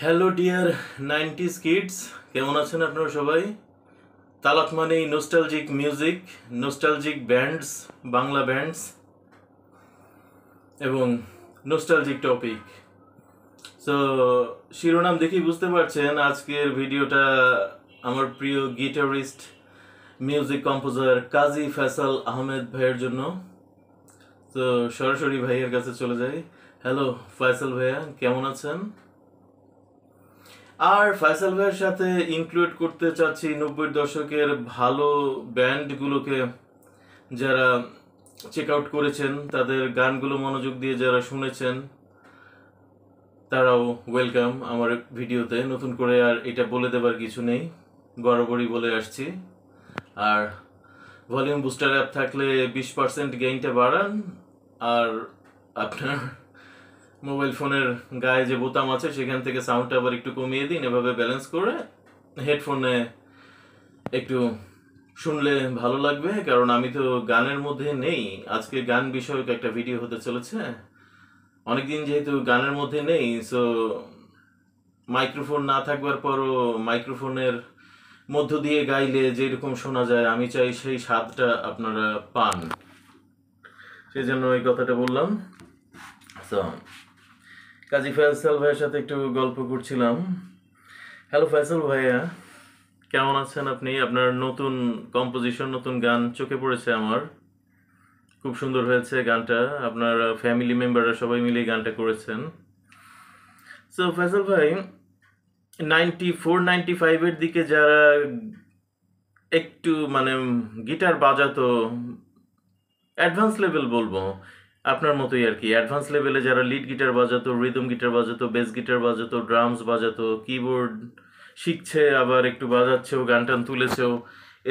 Hello dear 90s kids, কেমন আছেন আপনারা সবাই? তালাত মানেই nostalgic music, nostalgic bands, Bangla bands এবং নস্টালজিক টপিক। সো শিরোনাম দেখেই বুঝতে পারছেন আজকের ভিডিওটা আমার প্রিয় গিটারিস্ট, মিউজিক কম্পোজার কাজী ফয়সাল আহমেদ ভাইয়ের জন্য। তো সরাসরি ভাইয়ের কাছে চলে যাই। হ্যালো ফয়সাল ভাইয়া, কেমন আছেন? আর ফয়সাল ভাইয়ের সাথে ইনক্লুড করতে চাচ্ছি 90-এর দশকের ভালো ব্যান্ডগুলোকে, যারা চেক আউট করেছেন, তাদের গানগুলো মনোযোগ দিয়ে যারা শুনেছেন, তারাও ওয়েলকাম আমার ভিডিওতে। নতুন করে আর এটা বলে দেবার কিছু নেই, বরাবরই বলে আসছি। আর ভলিউম বুস্টার অ্যাপ থাকলে 20% গেইনটা বাড়ান, আর আপনার মোবাইল ফোনের গায়ে যে বোতাম আছে সেখান থেকে সাউন্ডটা আবার একটু কমিয়ে দিন। এভাবে ব্যালেন্স করে হেডফোনে একটু শুনলে ভালো লাগবে, কারণ আমি তো গানের মধ্যে নেই। আজকে গান বিষয়ক একটা ভিডিও হতে চলেছে। অনেকদিন যেহেতু গানের মধ্যে নেই, সো মাইক্রোফোন না থাকবার পরও মাইক্রোফোনের মধ্য দিয়ে গাইলে যেরকম শোনা যায়, আমি চাই সেই স্বাদটা আপনারা পান, সেই জন্য এই কথাটা বললাম। সো কাজী ফয়সাল ভাইয়ের সাথে একটু গল্প করছিলাম। হ্যালো ফয়সাল ভাইয়া, কেমন আছেন আপনি? আপনার নতুন কম্পোজিশন, নতুন গান চোখে পড়েছে আমার, খুব সুন্দর হয়েছে গানটা। আপনার ফ্যামিলি মেম্বাররা সবাই মিলে গানটা করেছেন। সো ফয়সাল ভাই, 94-95-এর দিকে যারা একটু গিটার বাজাতো, অ্যাডভান্স লেভেল বলবো, আপনার মতোই আর কি, অ্যাডভান্স লেভেলে যারা লিড গিটার বাজাতো, রিদম গিটার বাজাতো, বেস গিটার বাজাতো, ড্রামস বাজাতো, কিবোর্ড শিখছে, আবার একটু বাজাচ্ছেও, গান টান তুলেছেও,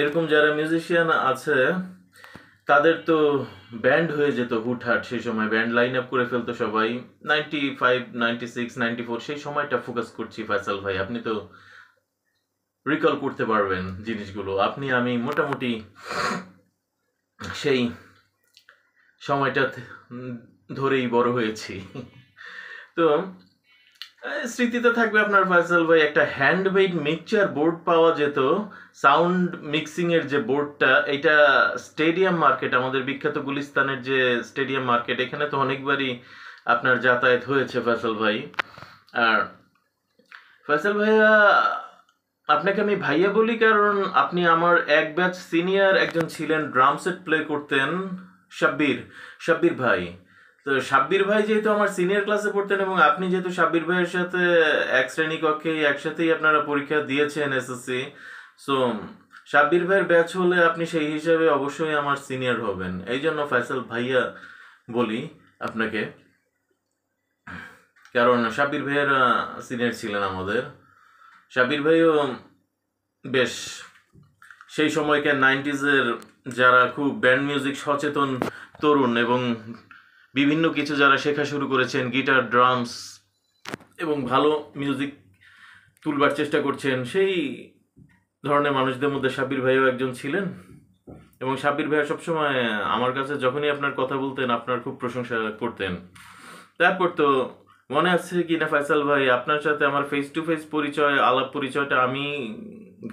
এরকম যারা মিউজিশিয়ান আছে, তাদের তো ব্যান্ড হয়ে যেত হুটহাট। সেই সময় ব্যান্ড লাইন আপ করে ফেলতো সবাই। 95, 96, 94 সেই সময়টা ফোকাস করছি ফয়সাল ভাই। আপনি তো রিকল করতে পারবেন জিনিসগুলো। আপনি আমি মোটামুটি সেই সময়টা ধরেই বড় হয়েছি। তো স্মৃতিতে থাকবে আপনার ফয়সাল ভাই, একটা হ্যান্ডমেড মিক্সচার বোর্ড পাওয়া যেত, সাউন্ড মিক্সিং এর যে বোর্ডটা, এটা স্টেডিয়াম মার্কেট, আমাদের বিখ্যাত গুলিস্তানের যে স্টেডিয়াম মার্কেট, এখানে তো অনেকবারই আপনার যাতায়াত হয়েছে ফয়সাল ভাই। আর ফয়সাল ভাইয়া, আপনাকে আমি ভাইয়া বলি কারণ আপনি আমার এক ব্যাচ সিনিয়র একজন ছিলেন, ড্রাম সেট প্লে করতেন, শাব্বির ভাই। তো শাব্বির ভাই যেহেতু আমার সিনিয়র ক্লাসে পড়তেন, এবং আপনি যেহেতু শাব্বির ভাইয়ের সাথে এক শ্রেণী কক্ষে একসাথেই আপনারা পরীক্ষা দিয়েছেন এসএসসি, সো শাব্বির ভাইয়ের ব্যাচ হলে আপনি সেই হিসাবে অবশ্যই আমার সিনিয়র হবেন। এই জন্য ফয়সাল ভাইয়া বলি আপনাকে, কারণ শাব্বির ভাইয়ের সিনিয়র ছিলেন আমাদের। শাব্বির ভাইও বেশ সেই সময়কার 90s-এর যারা খুব ব্যান্ড মিউজিক সচেতন তরুণ, এবং বিভিন্ন কিছু যারা শেখা শুরু করেছেন, গিটার, ড্রামস, এবং ভালো মিউজিক তুলবার চেষ্টা করছেন, সেই ধরনের মানুষদের মধ্যে শাব্বির ভাইও একজন ছিলেন। এবং শাব্বির ভাইয়া সবসময় আমার কাছে যখনই আপনার কথা বলতেন, আপনার খুব প্রশংসা করতেন। তারপর তো মনে আছে কি না ফয়সাল ভাই, আপনার সাথে আমার ফেস টু ফেস পরিচয়, আলাপ পরিচয়টা আমি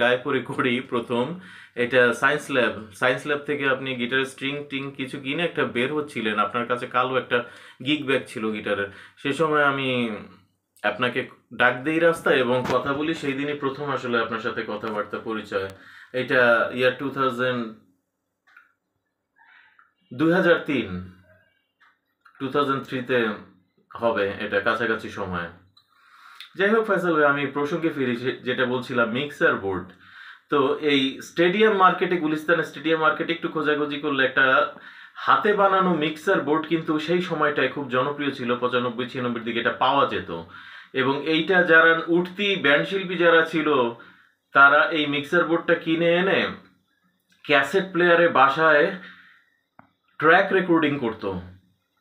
গায়ে পরে করি প্রথম, এটা সায়েন্স ল্যাব থেকে আপনি গিটারের স্ট্রিং টিং কিছু কিনে একটা বের হচ্ছিলেন, আপনার কাছে কালো একটা গিগ ব্যাগ ছিল গিটারের। সে সময় আমি আপনাকে ডাক দিই রাস্তায় এবং কথা বলি, সেই দিনই প্রথম আসলে আপনার সাথে কথাবার্তা পরিচয়। এটা ইয়ার 2003-তে হবে, এটা কাছাকাছি সময়। যাই হোক ফয়সাল ভাই, আমি প্রসঙ্গে ফিরি, যেটা বলছিলাম মিক্সার বোর্ড। তো এই স্টেডিয়াম মার্কেটে, গুলিস্তানের স্টেডিয়াম মার্কেটে একটু খোঁজাখুঁজি করলে একটা হাতে বানানো মিক্সার বোর্ড কিন্তু সেই সময়টায় খুব জনপ্রিয় ছিল, 95-96-এর দিকে এটা পাওয়া যেত। এবং এইটা যারা উঠতি ব্যান্ড শিল্পী যারা ছিল, তারা এই মিক্সার বোর্ডটা কিনে এনে ক্যাসেট প্লেয়ারে বাসায় ট্র্যাক রেকর্ডিং করতো।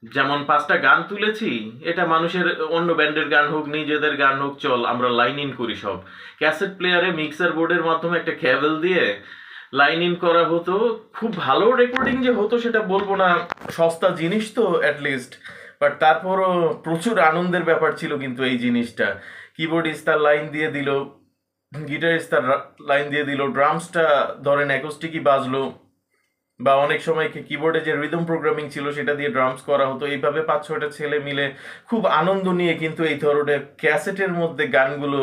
যেমন 5টা গান তুলেছি, এটা মানুষের অন্য ব্যান্ডের গান হোক, নিজেদের গান হোক, চল আমরা লাইন ইন করি সব। ক্যাসেট প্লেয়ারে মিক্সার বোর্ডের মাধ্যমে একটা ক্যাবেল দিয়ে লাইন ইন করা হতো। খুব ভালো রেকর্ডিং যে হতো সেটা বলবো না, সস্তা জিনিস তো অ্যাটলিস্ট, বাট তারপরও প্রচুর আনন্দের ব্যাপার ছিল কিন্তু এই জিনিসটা। কিবোর্ডিস্ট তার লাইন দিয়ে দিল, গিটারিস্ট তার লাইন দিয়ে দিল, ড্রামসটা ধরেন অ্যাকোস্টিকই বাজলো, বা অনেক সময় কিবোর্ডে যে রিদম প্রোগ্রামিং ছিল সেটা দিয়ে ড্রামস করা হতো। এইভাবে 5-6টা ছেলে মিলে খুব আনন্দ নিয়ে কিন্তু এই ধরনের ক্যাসেটের মধ্যে গানগুলো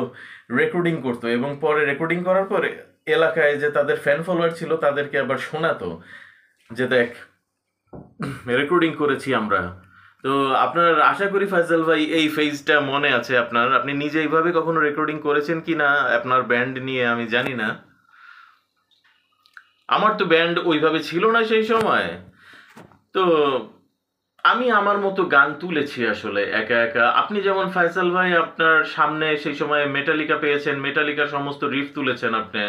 রেকর্ডিং করতো, এবং পরে রেকর্ডিং করার পরে এলাকায় যে তাদের ফ্যান ফলোয়ার ছিল তাদেরকে আবার শোনাতো যে দেখ রেকর্ডিং করেছি আমরা। তো আপনার আশা করি ফয়সাল ভাই এই ফেজটা মনে আছে আপনার। আপনি নিজে এইভাবে কখনো রেকর্ডিং করেছেন কি না আপনার ব্যান্ড নিয়ে আমি জানি না। আমার তো ব্যান্ড ওইভাবে ছিল না সেই সময়, তো আমি আমার মতো গান তুলেছি আসলে একা একা। আপনি যেমন ফয়সাল ভাই আপনার সামনে সেই সময় মেটালিকা পেয়েছেন, মেটালিকার সমস্ত রিফ তুলেছেন আপনি,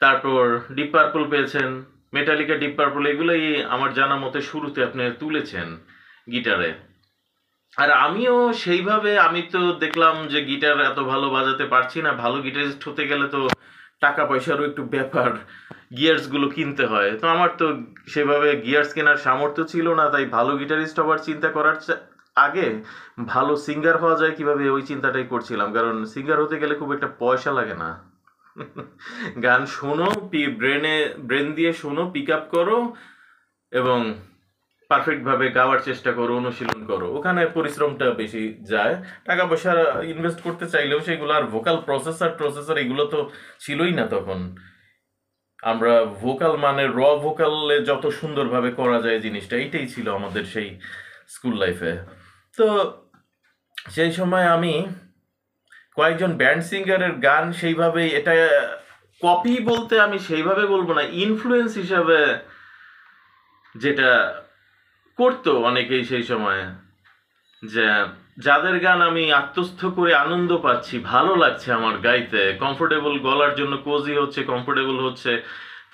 তারপর ডিপ পার্পল পেয়েছেন, মেটালিকা ডিপ পার্পল এগুলোই আমার জানা মতে শুরুতে আপনি তুলেছেন গিটারে। আর আমিও সেইভাবে, আমি তো দেখলাম যে গিটার এত ভালো বাজাতে পারছি না, ভালো গিটারিস্ট হতে গেলে তো টাকা পয়সারও একটু ব্যাপার, গিয়ার্স গুলো কিনতে হয়। তো আমার তো সেভাবে গিয়ার্স কেনার সামর্থ্য ছিল না, তাই ভালো গিটারিস্ট হওয়ার চিন্তা করার আগে ভালো সিঙ্গার হওয়া যায় কিভাবে ওই চিন্তাটাই করছিলাম, কারণ সিঙ্গার হতে গেলে খুব একটা পয়সা লাগে না। গান শোনো, ব্রেন দিয়ে শোনো, পিক আপ করো এবং পারফেক্ট ভাবে গাওয়ার চেষ্টা করো, অনুশীলন করো, ওখানে পরিশ্রমটা বেশি যায়। টাকা পয়সা ইনভেস্ট করতে চাইলেও সেগুলো, আর ভোকাল প্রসেসর এগুলো তো ছিলই না তখন। আমরা ভোকাল মানে ভোকালে যত সুন্দরভাবে করা যায় জিনিসটা, এইটাই ছিল আমাদের সেই স্কুল লাইফে। তো সেই সময় আমি কয়েকজন ব্যান্ড সিঙ্গারের গান সেইভাবে, এটা কপি বলতে আমি সেইভাবে বলবো না, ইনফ্লুয়েন্স হিসাবে যেটা করতো অনেকেই সেই সময়, যে যাদের গান আমি আত্মস্থ করে আনন্দ পাচ্ছি, ভালো লাগছে আমার গাইতে, কমফোর্টেবল, গলার জন্য কোজি হচ্ছে, কমফোর্টেবল হচ্ছে,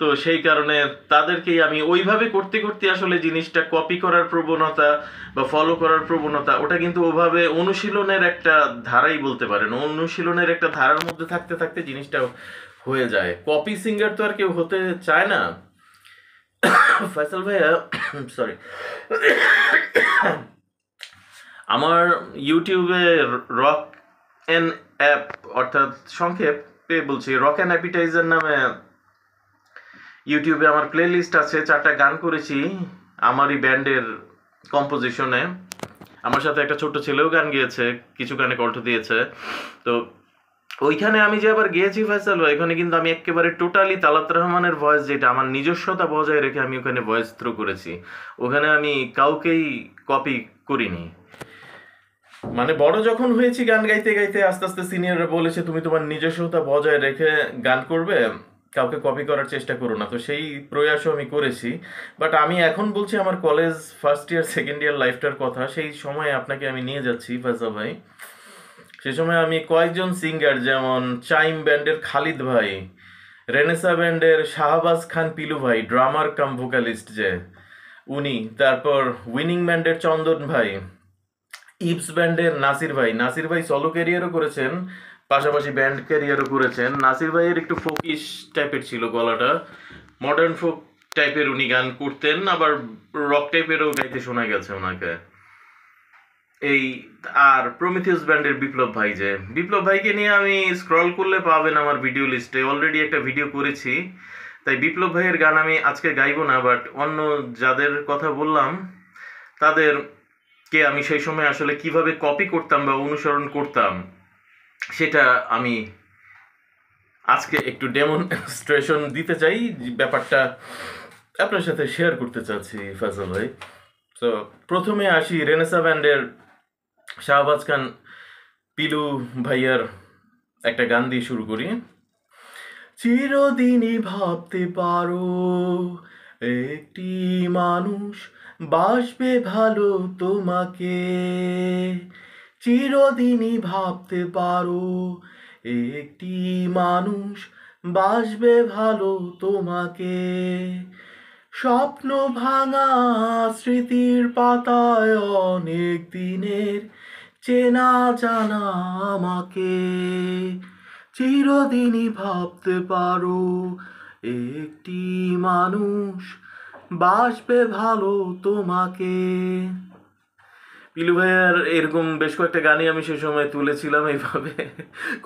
তো সেই কারণে তাদেরকেই আমি ওইভাবে করতে করতে আসলে জিনিসটা কপি করার প্রবণতা বা ফলো করার প্রবণতা, ওটা কিন্তু ওভাবে অনুশীলনের একটা ধারাই বলতে পারেন, অনুশীলনের একটা ধারার মধ্যে থাকতে থাকতে জিনিসটা হয়ে যায়। কপি সিঙ্গার তো আর কেউ হতে চায় না। ফয়সাল ভাইয়া, সরি, আমার ইউটিউবে রক অ্যান্ড অ্যাপ, অর্থাৎ সংক্ষেপে বলছি রক অ্যান্ড অ্যাপিটাইজার নামে ইউটিউবে আমার প্লে লিস্ট আছে। 4টা গান করেছি আমারই ব্যান্ডের কম্পোজিশনে। আমার সাথে একটা ছোট্ট ছেলেও গান গেয়েছে, কিছু গানে কণ্ঠ দিয়েছে। তো ওইখানে আমি যে আবার গিয়েছি ফয়সাল ভাই, ওখানে কিন্তু আমি একেবারে টোটালি তালাত রহমানের ভয়েস, যেটা আমার নিজস্বতা বজায় রেখে আমি ওখানে ভয়েস থ্রো করেছি। ওখানে আমি কাউকেই কপি করিনি। মানে বড় যখন হয়েছি গান গাইতে গাইতে, আস্তে আস্তে সিনিয়ররা বলেছে তুমি তোমার নিজস্বতা বজায় রেখে গান করবে, কাউকে কপি করার চেষ্টা করো না। তো সেই প্রয়াসও আমি করেছি। বাট আমি এখন বলছি আমার college first year second year লাইফটার কথা। সেই সময় আপনাকে আমি নিয়ে যাচ্ছি ফয়সাল ভাই। সে সময় আমি কয়েকজন সিঙ্গার, যেমন চাইম ব্যান্ডের খালিদ ভাই, রেনেসা ব্যান্ডের শাহবাজ খান পিলু ভাই, ড্রামার কাম ভোকালিস্ট যে উনি, তারপর উইনিং ব্যান্ডের চন্দন ভাই, ইপস ব্যান্ডের নাসির ভাই। নাসির ভাই সলো ক্যারিয়ারও করেছেন, পাশাপাশি ব্যান্ড ক্যারিয়ারও করেছেন। নাসির ভাইয়ের একটু ফোকিশ টাইপের ছিল গলাটা, মডার্ন ফোক টাইপের উনি গান করতেন, আবার রক টাইপেরও গাইতে শোনা গেছে ওনাকে। এই আর প্রমিথিয়াস ব্যান্ডের বিপ্লব ভাই, যে বিপ্লব ভাইকে নিয়ে আমি স্ক্রল করলে পাবেন আমার ভিডিও লিস্টে, অলরেডি একটা ভিডিও করেছি। তাই বিপ্লব ভাইয়ের গান আমি আজকে গাইবো না, বাট অন্য যাদের কথা বললাম তাদেরকে আমি সেই সময় আসলে কিভাবে কপি করতাম বা অনুসরণ করতাম সেটা আমি আজকে একটু ডেমনস্ট্রেশন দিতে চাই, ব্যাপারটা আপনার সাথে শেয়ার করতে চাচ্ছি ফয়সাল ভাই। তো প্রথমে আসি রেনেসা ব্যান্ডের শাহবাজ খান পিলু ভাইয়ার একটা গান দিয়ে শুরু করি। চিরদিনই ভাবতে পারো একটি মানুষ বাসবে ভালো তোমাকে, চিরদিনই ভাবতে পারো একটি মানুষ বাসবে ভালো তোমাকে, স্বপ্ন ভাঙা স্মৃতির পাতায় অনেক দিনের চেনা জানা আমাকে, চিরদিনই ভাবতে পারো একটি মানুষ বাসবে ভালো তোমাকে। পিলু ভাইয়ার এরকম বেশ কয়েকটা গানই আমি সে সময় তুলেছিলাম, এইভাবে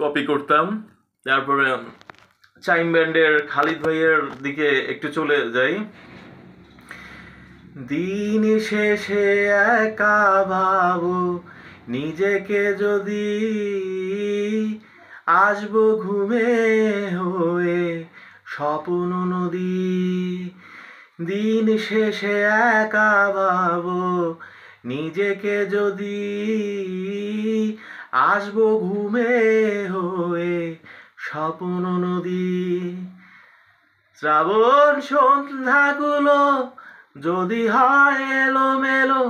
কপি করতাম। তারপরে চাইম ব্যান্ডের খালিদ ভাইয়ের দিকে একটু চলে যাই। দিন শেষে একা ভাবো নিজেকে যদি, আসবো ঘুমে হয়ে স্বপ্ন নদী। দিন শেষে একা ভাবো নিজেকে যদি, আসবো ঘুমে হয়ে স্বপ্ন নদী। শ্রাবণ সন্ধ্যাগুলো যদি হয় এলোমেলো,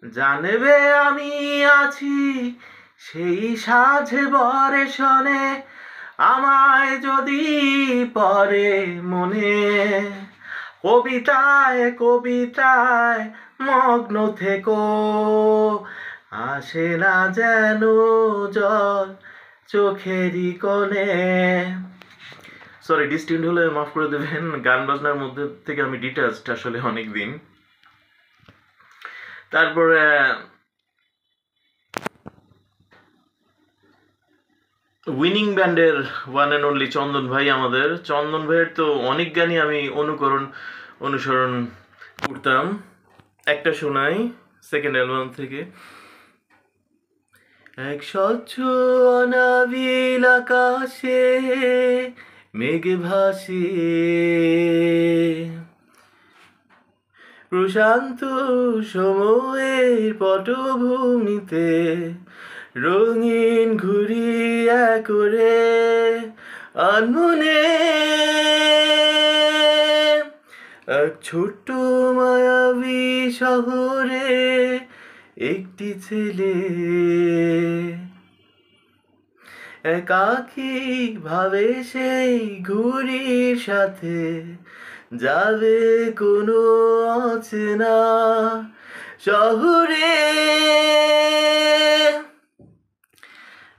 জানবে আমি আছি সেই সাঝে বরে শনে, আমায় যদি পরে মনে। কবিতায় কবিতায় মগ্ন থেকো, আসে না যেন জল চোখেরই কোণে। সরি, ডিস্টিউন্ড হলে মাফ করে দেবেন, গান বাজনার মধ্যে থেকে আমি ডিটাচড আসলে অনেক দিন। তারপরে উইনিং ব্যান্ডের ওয়ান অ্যান্ড অনলি চন্দন ভাই, আমাদের চন্দন ভাইয়ের তো অনেক গানই আমি অনুসরণ করতাম। একটা শোনাই সেকেন্ড অ্যালবাম থেকে। এক স্বচ্ছ অনাবিল আকাশে মেঘ ভাসে, প্রশান্ত সময়ের পটভূমিতে রঙিন ঘুরিয়া করে আনমনে এক ছোট্ট মায়াবী শহরে একটি ছেলে একাকিক ভাবে সেই ঘুড়ির সাথে যাবে কোনো অচেনা শহরে।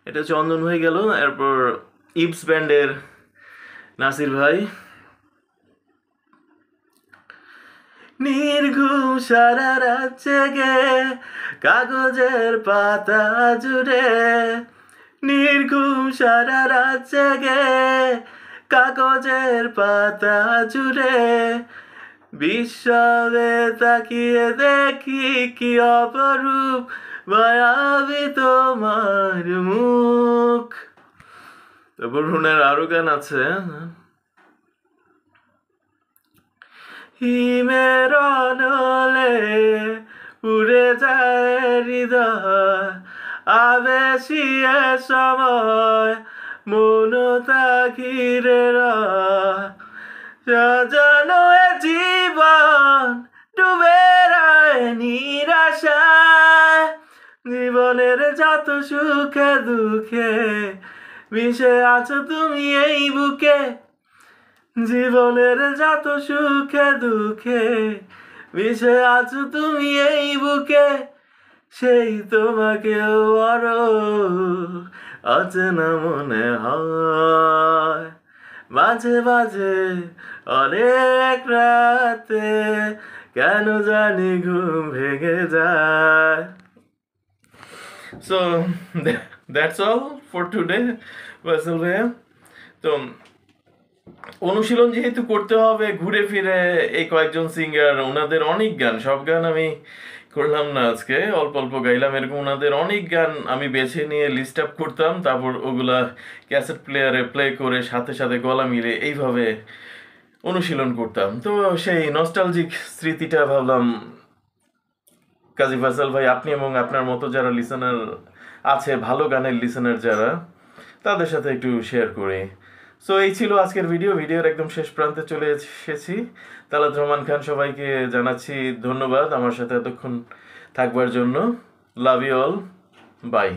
এটা চন্দন হয়ে গেল। এরপর ইবস ব্যান্ডের নাসির ভাই। নির্ঘুম সারা রাত জেগে কাগজের পাতা জুড়ে, নির্ঘুম সারা রাত জেগে কাগজের পাতা জুড়ে, বিশ্ববে তাকিয়ে দেখি কি অপরূপ মায়াবী তোমার মুখ। তারপর রুনের আরো গান আছে। হিমের অনলে উড়ে যায় হৃদয়, আবেশিয়ে সময় মনতা ঘিরে সাজানো এ জীবন ডুবে রায় নিরাশায়। জীবনের যত সুখে দুঃখে মিশে আছো তুমি এই বুকে, জীবনের যত সুখে দুঃখে মিশে আছো তুমি এই বুকে, সেই তোমাকেও আরো অচেনা মনে হয়। মাঝে মাঝে অনেক রাতে কেন জানি ঘুম ভেঙে যায়। So that's all for today Wasel ভাইয়া। তো অনুশীলন যেহেতু করতে হবে ঘুরে ফিরে, এই কয়েকজন সিঙ্গার ওনাদের অনেক গান, সব গান আমি করলাম না আজকে, অল্প অল্প গাইলাম। এরকম ওনাদের অনেক গান আমি বেছে নিয়ে লিস্ট আপ করতাম, তারপর ওগুলা ক্যাসেট প্লেয়ারে প্লে করে সাথে সাথে গলা মিলে এইভাবে অনুশীলন করতাম। তো সেই নস্টালজিক স্মৃতিটা ভাবলাম কাজী ফয়সাল ভাই, আপনি এবং আপনার মতো যারা লিসেনার আছে, ভালো গানের লিসেনার যারা, তাদের সাথে একটু শেয়ার করি। সো এই ছিল আজকের ভিডিওর একদম শেষ প্রান্তে চলে এসেছি। তালাত রহমান খান, সবাইকে জানাচ্ছি ধন্যবাদ আমার সাথে এতক্ষণ থাকবার জন্য। Love you all, by.